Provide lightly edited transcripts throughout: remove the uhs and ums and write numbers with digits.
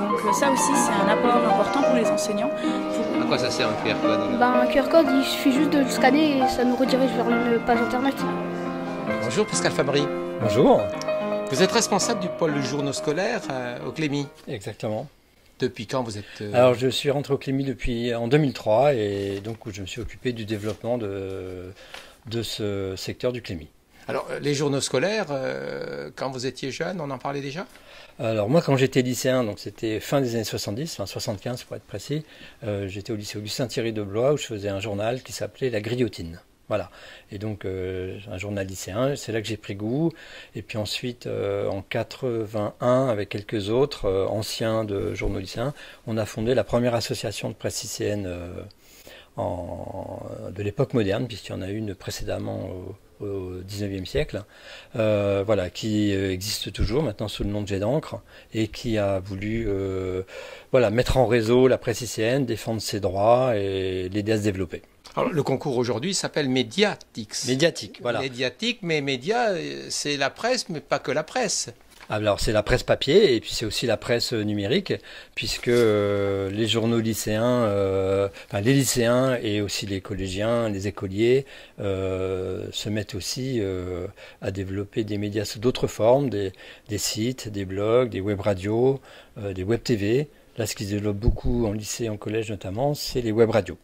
Donc ça aussi c'est un apport important pour les enseignants. À quoi ça sert un QR code Un QR code, il suffit juste de le scanner et ça nous redirige vers une page internet. Bonjour Pascal Fabry. Bonjour. Vous êtes responsable du pôle journaux scolaires au Clémy. Exactement. Depuis quand vous êtes Alors je suis rentré au Clémy en 2003 et donc je me suis occupé du développement de ce secteur du Clémy. Alors les journaux scolaires, quand vous étiez jeune, on en parlait déjà? Alors moi quand j'étais lycéen, donc c'était fin des années 70, enfin 75 pour être précis, j'étais au lycée Augustin-Thierry de Blois où je faisais un journal qui s'appelait La Griotine. Voilà, et donc un journal lycéen, c'est là que j'ai pris goût. Et puis ensuite, en 81, avec quelques autres anciens de journaux lycéens, on a fondé la première association de presse lycéenne de l'époque moderne, puisqu'il y en a une précédemment au 19e siècle, voilà, qui existe toujours maintenant sous le nom de Jet d'encre et qui a voulu voilà, mettre en réseau la presse lycéenne, défendre ses droits et l'aider à se développer. Alors, le concours aujourd'hui s'appelle Mediatix. Médiatique, voilà. Médiatique, mais média, c'est la presse, mais pas que la presse. Alors c'est la presse papier et puis c'est aussi la presse numérique, puisque les journaux lycéens, enfin les lycéens et aussi les collégiens, les écoliers se mettent aussi à développer des médias sous d'autres formes, des sites, des blogs, des web radios, des web TV. Là ce qui se développe beaucoup en lycée et en collège notamment, c'est les web radios.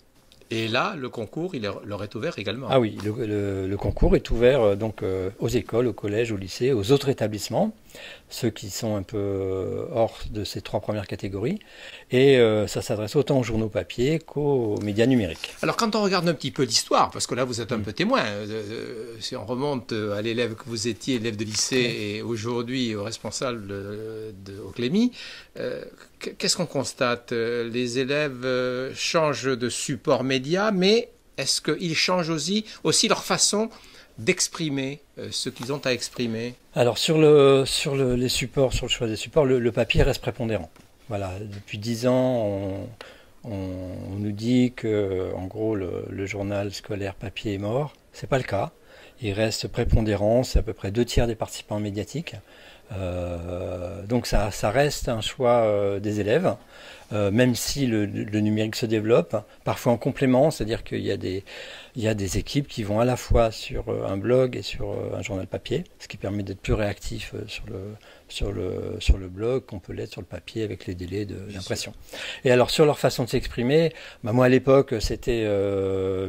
Et là, le concours, il leur est ouvert également. Ah oui, le concours est ouvert donc aux écoles, aux collèges, aux lycées, aux autres établissements, ceux qui sont un peu hors de ces trois premières catégories. Et ça s'adresse autant aux journaux papier qu'aux médias numériques. Alors quand on regarde un petit peu l'histoire, parce que là vous êtes un peu témoin, si on remonte à l'élève que vous étiez, élève de lycée, et aujourd'hui au responsable au Clémy, qu'est-ce qu'on constate? Les élèves changent de support média, mais est-ce qu'ils changent aussi leur façon d'exprimer ce qu'ils ont à exprimer? Alors sur les supports, sur le choix des supports, le papier reste prépondérant. Voilà, depuis 10 ans, on nous dit que en gros le journal scolaire papier est mort. C'est pas le cas. Il reste prépondérant, c'est à peu près 2/3 des participants médiatiques. Donc ça reste un choix des élèves, même si le numérique se développe, parfois en complément, c'est-à-dire qu'il y a des équipes qui vont à la fois sur un blog et sur un journal papier, ce qui permet d'être plus réactif sur le blog qu'on peut l'être sur le papier avec les délais d'impression. Et alors sur leur façon de s'exprimer, moi à l'époque c'était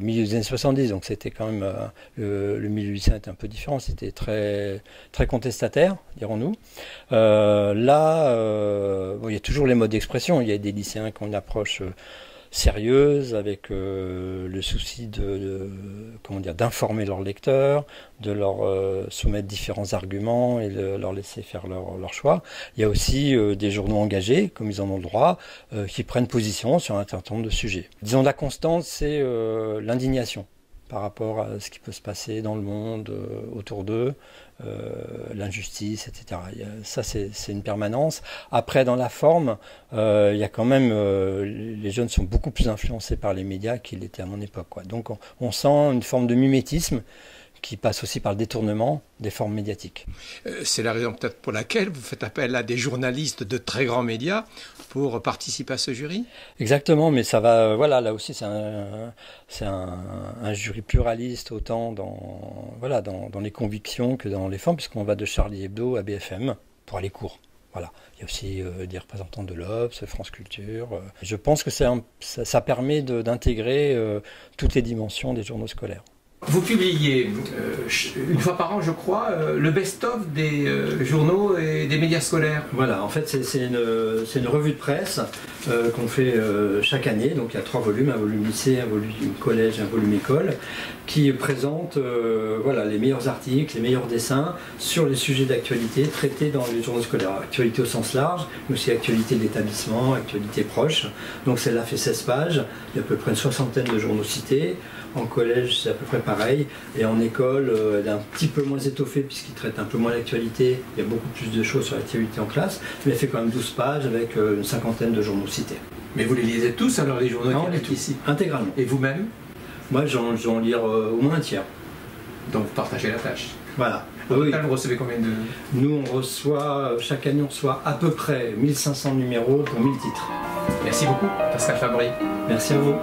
milieu des années 70, donc c'était quand même le milieu lycéen était un peu différent, c'était très, très contestataire, dirons-nous. Là, il y a toujours les modes d'expression, il y a des lycéens qui ont une approche sérieuse, avec le souci comment dire, d'informer leurs lecteurs, de leur soumettre différents arguments et de leur laisser faire leur choix. Il y a aussi des journaux engagés, comme ils en ont le droit, qui prennent position sur un certain nombre de sujets. Disons la constante, c'est l'indignation par rapport à ce qui peut se passer dans le monde, autour d'eux, l'injustice, etc. Ça, c'est une permanence. Après, dans la forme, il y a quand même... les jeunes sont beaucoup plus influencés par les médias qu'ils l'étaient à mon époque, quoi. Donc, on sent une forme de mimétisme qui passe aussi par le détournement des formes médiatiques. C'est la raison peut-être pour laquelle vous faites appel à des journalistes de très grands médias pour participer à ce jury? Exactement, mais ça va, voilà, là aussi c'est un jury pluraliste autant dans les convictions que dans les formes, puisqu'on va de Charlie Hebdo à BFM pour aller court. Voilà. Il y a aussi des représentants de l'Obs, France Culture. Je pense que ça permet d'intégrer toutes les dimensions des journaux scolaires. Vous publiez une fois par an, je crois, le best-of des journaux et des médias scolaires. Voilà, en fait c'est une revue de presse qu'on fait chaque année. Donc il y a 3 volumes, un volume lycée, un volume collège, un volume école, qui présente voilà, les meilleurs articles, les meilleurs dessins sur les sujets d'actualité traités dans les journaux scolaires. Actualité au sens large, mais aussi actualité de l'établissement, actualité proche. Donc celle-là fait 16 pages, il y a à peu près une 60aine de journaux cités. En collège, c'est à peu près pareil. Et en école, elle est un petit peu moins étoffée puisqu'il traite un peu moins l'actualité. Il y a beaucoup plus de choses sur l'actualité en classe. Mais elle fait quand même 12 pages avec une 50aine de journaux cités. Mais vous les lisez tous alors, les journaux? Non, on les lit ici. Intégralement. Et vous-même? Moi, j'en lis au moins un tiers. Donc, vous partagez la tâche. Voilà. Au Oui. total, vous recevez combien de... Nous, on reçoit, chaque année, on reçoit à peu près 1500 numéros pour 1000 titres. Merci beaucoup, Pascal Fabry. Merci à vous.